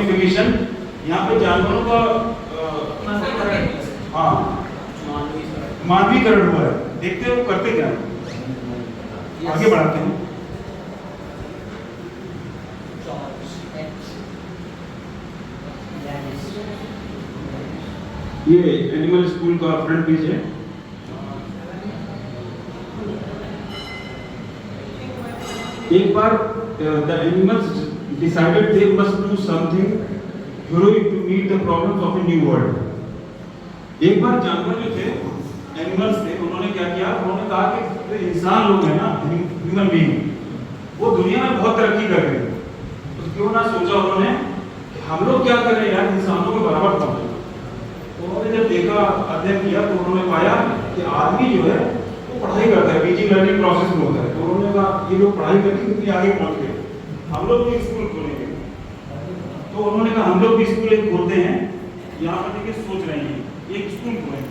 Modification, यहाँ पे जानवरों का हाँ मानवीकरण हुआ है। देखते हैं वो करते क्या है, आगे बढ़ाते हैं। ये एनिमल स्कूल का फ्रंट पेज है। एक बार the animals decided they must do something heroic to meet the problems of a new world. एक बार जानवर जो थे, एनिमल्स थे, उन्होंने क्या किया, उन्होंने कहा कि जो इंसान लोग हैं ना, ह्यूमन बीइंग, वो दुनिया में बहुत तरक्की कर रहे हैं, तो क्यों ना सोचा उन्होंने कि हम लोग क्या कर रहे हैं यार, इंसानों के बराबर पहुंचे। तो उन्होंने जब देखा, अध्ययन किया, तो उन्होंने पाया कि आदमी जो है वो पढ़ाई करता है, बीजिंग लर्निंग प्रोसेस में होता है। तो उन्होंने कहा ये लोग पढ़ाई करके कितनी आगे पहुंच गए, हम लोग भी स्कूल खोलेंगे। तो उन्होंने कहा हम लोग भी स्कूल एक खोलते हैं। यहाँ पर देखिए सोच रहे हैं एक स्कूल खोलेंगे।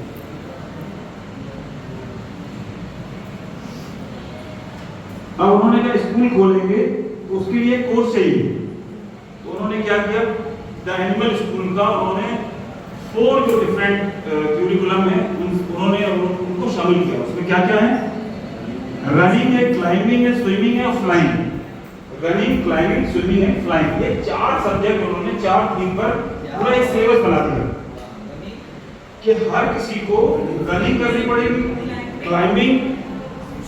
अब उन्होंने कहा स्कूल खोलेंगे तो उसके लिए कोर्स चाहिए। तो उन्होंने क्या किया, द एनिमल स्कूल का उन्होंने 4 जो डिफरेंट क्यूरिकुलम है उन्होंने उनको शामिल किया। उसमें क्या क्या है, रनिंग है, क्लाइंबिंग है, स्विमिंग है और flying. Running, climbing, swimming and flying, ये 4 सब्जेक्ट उन्होंने 4 थीम पर पूरा एक सिलेबस बना दिया कि हर किसी को रनिंग करनी पड़ेगी, क्लाइंबिंग,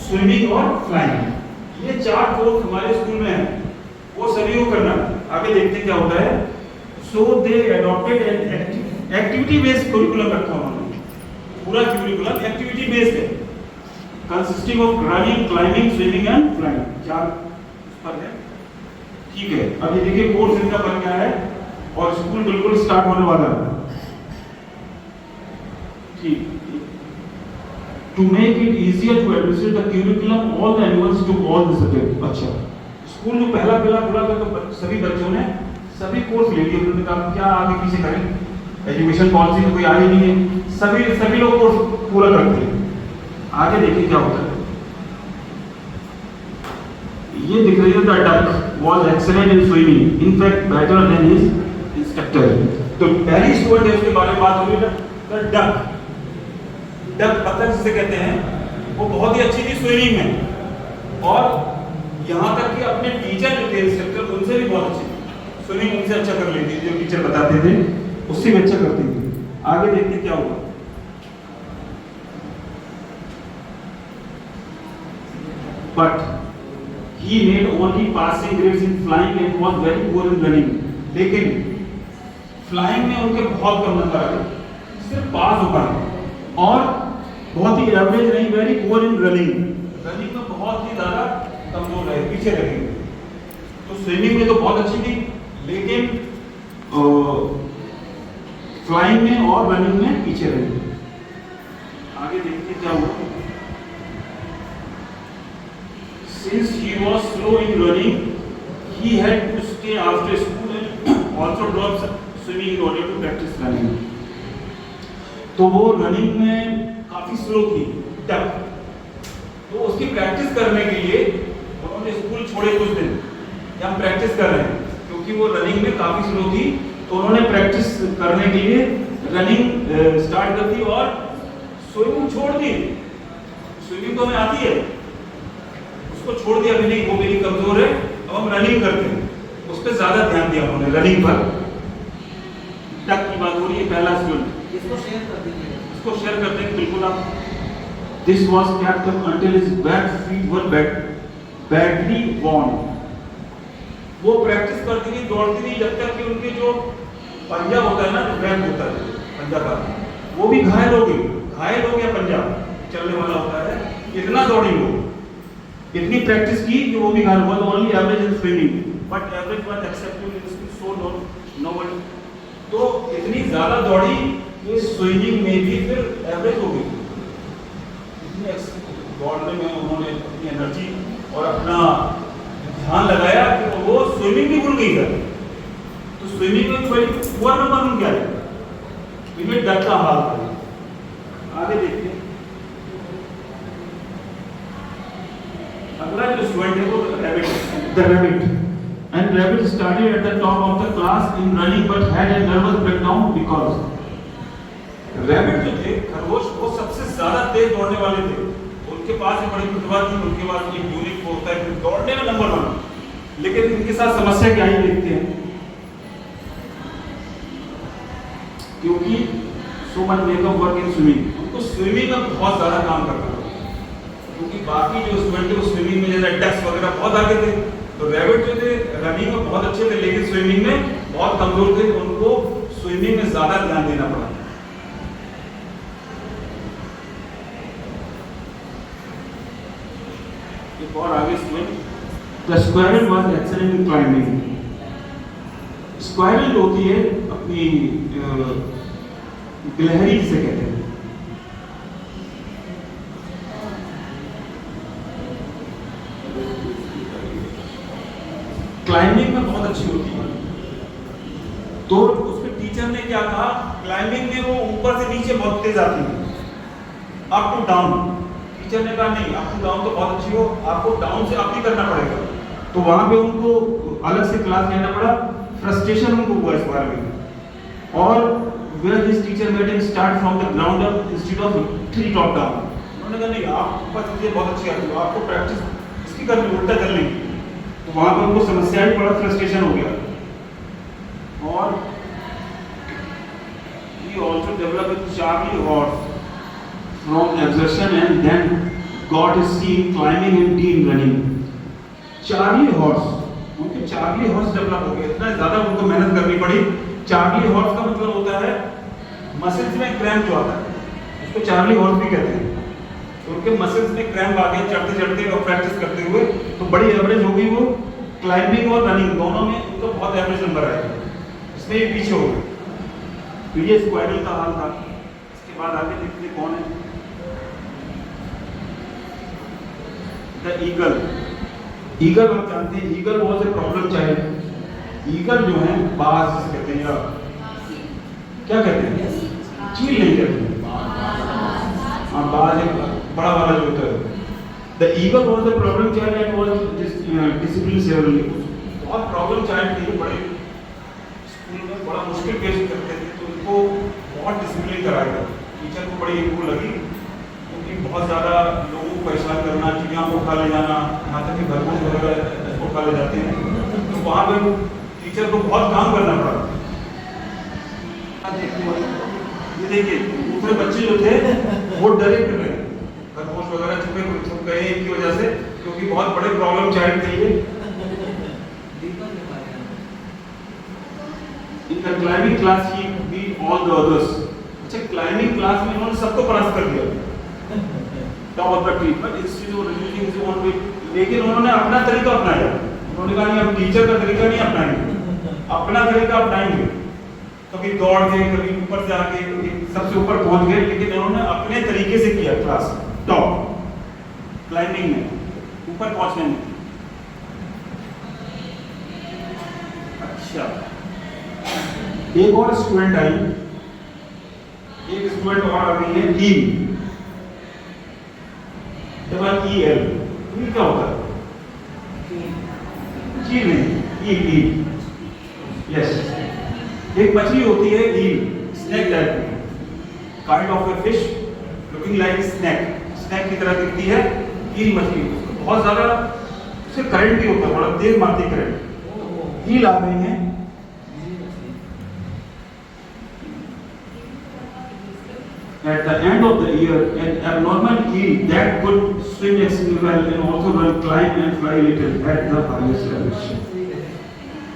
स्विमिंग और फ्लाइंग। ये 4 कोर्स हमारे स्कूल में है, वो सभी को करना। आगे देखते हैं क्या होता है। So they adopted an activity based curriculum रखा उन्होंने। पूरा करिकुलम एक्टिविटी बेस्ड है, consisting of running, climbing, swimming and flying. 4 पर है, ठीक है। अब ये देखिए कोर्स इनका बन गया है और स्कूल बिल्कुल स्टार्ट होने वाला है। ठीक, to make it easier to administrate the curriculum all the animals to all the subject. अच्छा, स्कूल जो पहला खुला था तो सभी बच्चों ने सभी कोर्स ले लिए। उन्होंने कहा क्या आगे पीछे करें, एजुकेशन पॉलिसी में कोई आ ही नहीं है, सभी लोग कोर्स पूरा करते हैं। आगे देखिए क्या होता है। ये दिख रही है, the duck was excellent in swimming, in fact better than his instructor. तो पहली स्टूडेंट है उसके बारे में बात हो रही है, द डक। डक बतख जिसे कहते हैं, वो बहुत ही अच्छी थी स्विमिंग में, और यहाँ तक कि अपने टीचर जो थे इंस्ट्रक्टर, उनसे भी बहुत अच्छी थी स्विमिंग, उनसे अच्छा कर लेती थी। जो टीचर बताते थे उससे भी अच्छा करती थी। आगे देखते क्या हुआ। But he made only passing grades in flying and was very poor in running. लेकिन फ्लाइंग में उनके बहुत कम नंबर आए, सिर्फ पास हो पाए, और बहुत ही एवरेज रही, very poor in running. Running में बहुत ही ज्यादा कमजोर रहे, पीछे रहे। तो स्विमिंग में तो बहुत अच्छी थी, लेकिन फ्लाइंग में और रनिंग में पीछे रही। आगे देखिए क्या हुआ। Since he was slow in running, he had to stay after school and also drop swimming in order to practice running. तो वो रनिंग में काफी स्लो थी डक, तो उसकी प्रैक्टिस करने के लिए उन्होंने स्कूल छोड़े कुछ दिन, या हम प्रैक्टिस कर रहे हैं, क्योंकि वो रनिंग में काफी स्लो थी। तो उन्होंने प्रैक्टिस करने के लिए रनिंग स्टार्ट कर दी और स्विमिंग छोड़ दी। स्विमिंग तो हमें आती है, उसको छोड़ दिया, अभी नहीं, वो मेरी कमजोर है, अब हम रनिंग करते हैं। उस पर ज्यादा ध्यान दिया उन्होंने, रनिंग पर। डक की बात हो रही है, पहला स्टूडेंट, इसको शेयर कर दीजिए, इसको शेयर करते हैं बिल्कुल आप। This was kept up until his back feet were badly worn. वो प्रैक्टिस करती नहीं, दौड़ती नहीं, जब तक कि उनके जो पंजा होता है ना, जो बैक होता है पंजा का, वो भी घायल हो गया पंजा चलने वाला होता है। इतना दौड़ी वो, इतनी प्रैक्टिस की कि वो भी घायल हुआ। Only average in swimming but average was acceptable in so noble. तो इतनी ज्यादा दौड़ी कि स्विमिंग में भी फिर एवरेज हो गई। इतनी दौड़ने में उन्होंने अपनी एनर्जी और अपना ध्यान लगाया कि वो स्विमिंग भी भूल गई सर। तो स्विमिंग में कोई पुअर नंबर बन गया, इन्हें डर का हाल था। आगे देखते हैं, अगला जो स्टूडेंट है वो rabbit, the rabbit. And rabbit started at the top of the class in running but had a nervous breakdown because rabbit जो थे खरगोश वो सबसे ज्यादा तेज दौड़ने वाले थे, उनके पास एक बड़ी प्रतिभा थी, उनके पास एक यूनिक होता है कि दौड़ने में नंबर 1। लेकिन इनके साथ समस्या क्या ही देखते हैं, क्योंकि so much makeup work in swimming, उनको स्विमिंग में बहुत ज्यादा काम करना था, क्योंकि बाकी जो स्टूडेंट थे वो स्विमिंग में जैसे डक्स वगैरह बहुत आगे थे, तो रैबिट जो थे रनिंग में बहुत अच्छे थे लेकिन स्विमिंग में बहुत कमजोर थे, उनको स्विमिंग में ज्यादा ध्यान देना पड़ा। और आगे The squirrel was excellent in climbing. Squirrel होती है अपनी गिलहरी जिसे कहते हैं, क्लाइंबिंग में बहुत अच्छी होती है। तो उसके टीचर ने क्या कहा, क्लाइंबिंग में वो ऊपर से नीचे बहुत तेज आती है, अप टू डाउन। टीचर ने कहा नहीं, अप टू डाउन तो बहुत अच्छी हो, आपको डाउन से अप ही करना पड़ेगा। तो वहां पे उनको अलग से क्लास लेना पड़ा, फ्रस्ट्रेशन उनको हुआ इस बारे में। और where his teacher made him start from the ground up instead of three top down। उन्होंने कहा नहीं, आप ऊपर से बहुत अच्छी आती हो, आपको प्रैक्टिस इसकी करनी, उल्टा कर लेंगे। तो वहां पर उनको समस्या ही पड़ा, फ्रस्ट्रेशन हो गया। और he also developed a charming horse from exertion and then got his seen climbing and team running। Charlie horse, उनके चार्ली हॉर्स डेवलप हो गए, इतना ज्यादा उनको मेहनत करनी पड़ी। चार्ली हॉर्स का मतलब होता है मसल्स में क्रैम्प जो आता है, उसको चार्ली हॉर्स भी कहते हैं। तो उनके मसल्स में क्रैम्प आ गए चढ़ते चढ़ते और प्रैक्टिस करते हुए, तो बड़ी एवरेज हो गई वो क्लाइंबिंग और रनिंग दोनों में, उनको बहुत एवरेज नंबर आया, इसमें ये पीछे हो गए। तो ये स्क्वायरल का हाल था। इसके बाद आगे देखते हैं कौन है, द ईगल। ईगल आप जानते हैं, eagle was a problem child. Eagle जो है बाज जिसे कहते हैं, या क्या कहते हैं, चील नहीं कहते, हाँ बाज एक बड़ा वाला जो होता है। The eagle was a problem child and was discipline severally. बहुत प्रॉब्लम चाइल्ड थे, बड़े स्कूल में बड़ा मुश्किल फेस करते थे, तो उनको बहुत डिसिप्लिन कराया गया। टीचर को बड़ी वो लगी, क्योंकि बहुत ज़्यादा लोगों को परेशान करना, चिड़िया को उठा ले जाना, यहाँ तक कि खरगोश वगैरह को उठा ले जाते हैं, तो वहाँ पे टीचर को बहुत काम करना पड़ा। ये देखिए दूसरे बच्चे जो थे वो डरे फिर रहे, खरगोश वगैरह छुप गए इनकी वजह से, क्योंकि बहुत बड़े प्रॉब्लम चाइल्ड थे ये। In the climbing class he beat all the others. अच्छा, क्लाइंबिंग क्लास में इन्होंने सबको परास्त कर दिया top of the tree, but लेकिन उन्होंने अपना तरीका अपनाया। उन्होंने कहा नहीं, हम टीचर का तरीका नहीं अपनाएंगे, अपना तरीका अपनाएंगे। कभी दौड़ गए, कभी ऊपर से आके सबसे ऊपर पहुंच गए, लेकिन उन्होंने अपने तरीके से किया क्लास टॉप क्लाइंबिंग में, ऊपर पहुंचने में। अच्छा, एक और स्टूडेंट आई, एक स्टूडेंट और आ गई है, ईल। EL, ये क्या होता है, चील नहीं, ईल, यस। एक मछली होती है ईल, स्नेक टाइप की, kind of a fish looking like snake, snake की तरह दिखती है ईल मछली। बहुत ज्यादा उससे करंट भी होता है, बड़ा तेज मारती करंट। ईल आ गई है। At the end of the year, an abnormal eel that could swim extremely well and also run, climb and fly little at the highest elevation।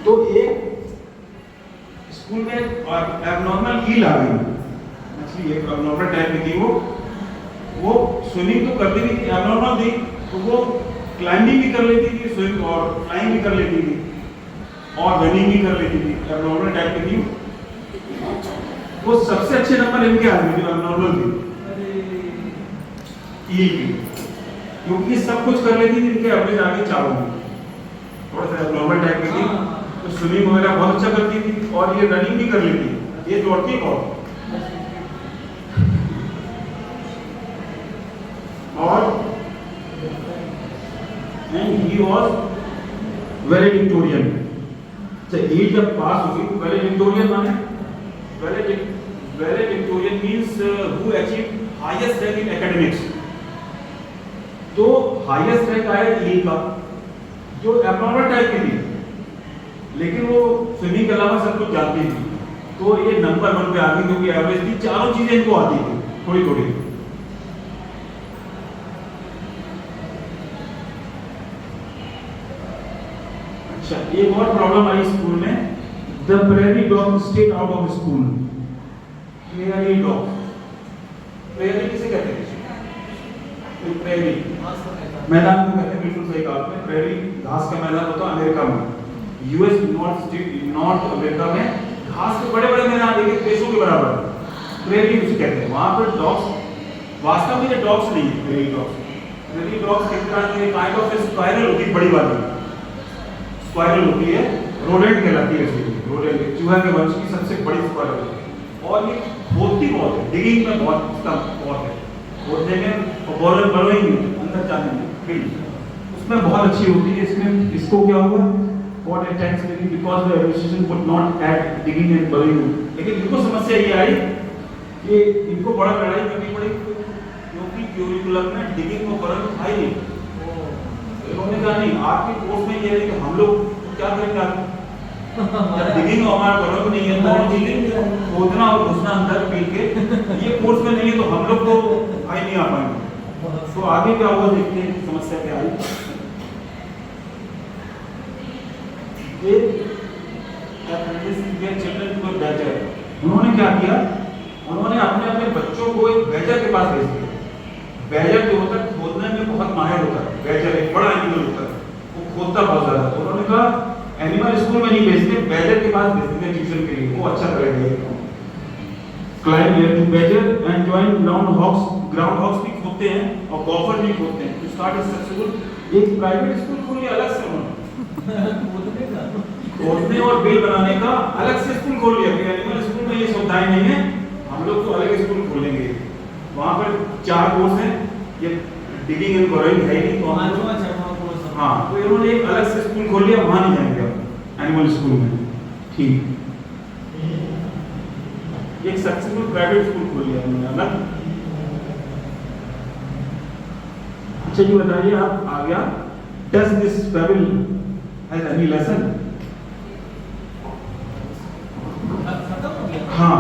तो एक स्कूल में एबनॉर्मल ईल आ गई, मछली एक एबनॉर्मल टाइप की थी। वो स्विमिंग तो करती नहीं थी, एबनॉर्मल थी, तो वो क्लाइंबिंग भी कर लेती थी, स्विम और फ्लाइंग भी कर लेती थी, और रनिंग भी कर लेती थी, एबनॉर्मल टाइप की थी। वो सबसे अच्छे नंबर इनके आ गए जो एबनॉर्मल थी, ईल की, क्योंकि सब कुछ कर लेती थी, इनके एवरेज आगे चारों में। थोड़ा सा एबनॉर्मल टाइप की थी, तो स्विमिंग वगैरह बहुत अच्छा करती थी, और ये रनिंग भी कर लेती है, ये दौड़ती बहुत। और he was valedictorian। अच्छा, एज जब पास होगी तो वैलेडिक्टोरियन माने valedictorian means who achieve highest rank in academics. तो हाईएस्ट रैंक आया ए का, जो एब्नॉर्मल टाइप की थी, लेकिन वो स्विमिंग के अलावा सब कुछ जानती थी, तो ये नंबर 1 पे आ गई, क्योंकि एवरेज थी, चारों चीजें इनको आती थी थोड़ी थोड़ी। अच्छा, एक और प्रॉब्लम आई स्कूल में, the prairie dog state out of school. Prairie dog, prairie किसे कहते हैं? प्रेरी मैदान को कहते हैं, बिल्कुल सही कहा आपने। प्रेरी घास का मैदान होता है अमेरिका में, यूएस नॉर्थ अमेरिका में घास के बड़े बड़े मैदान, एक देशों के बराबर प्रेरी उसे कहते हैं। वहां पर डॉग्स, वास्तव में ये डॉग्स नहीं है, प्रेरी डॉग्स किस तरह के काइंड ऑफ स्क्वायरल होती है, बड़ी वाली स्क्वायरल होती है, रोडेंट कहलाती है। रोडेंट चूहा के वंश की सबसे बड़ी स्क्वायरल है, और ये खोदती बहुत है, डिगिंग में बहुत इसका बहुत है, खोदने में और बरोइंग में, अंदर जाने में उसमें बहुत अच्छी होती है। इसमें इसको क्या हुआ, what a tax maybe because the administration could not add digging and burrowing। लेकिन इनको समस्या ये आई कि इनको बड़ा लड़ाई करनी पड़ी, क्योंकि क्यूरिकुलम में डिगिंग और बरोइंग था ही नहीं। इन्होंने कहा नहीं, आपके कोर्स में ये है कि हम लोग क्या करेंगे, आप जब डिगिंग और हमारा बरोइंग नहीं है तो खोदना और घुसना अंदर पील के ये कोर्स में नहीं है, तो हम लोग तो भाई नहीं आ पाएंगे। तो आगे क्या हुआ देखते हैं, समस्या क्या आई। उन्होंने क्या किया, उन्होंने अपने अपने बच्चों को एक बैजर के पास भेज दिया। बैजर जो होता है खोदने में बहुत माहिर होता है, बैजर एक बड़ा एनिमल होता है, वो खोदता बहुत ज्यादा। तो उन्होंने कहा एनिमल स्कूल में नहीं भेजते, बैजर के पास भेज देते ट्यूशन के लिए, वो अच्छा करेगा। Climb here to badger and join groundhogs भी खोदते हैं और गॉफर भी खोदते हैं। टू स्टार्ट सक्सेसफुल एक प्राइवेट स्कूल खोली अलग से, उन्होंने खोदने और बिल बनाने का अलग से स्कूल खोल लिया। एनिमल स्कूल में ये सुविधाएं नहीं है, हम लोग तो अलग स्कूल खोलेंगे। वहां पर 4 कोर्स हैं, ये डिगिंग एंड बरोइंग है नहीं, तो हाँ, तो इन्होंने एक अलग से स्कूल खोल लिया, वहां नहीं जाएंगे आप एनिमल स्कूल में। ठीक, एक सक्सेसफुल प्राइवेट स्कूल खोल लिया उन्होंने अलग। अच्छा जी बताइए, आप आ गया, does this fable has any lesson? हाँ,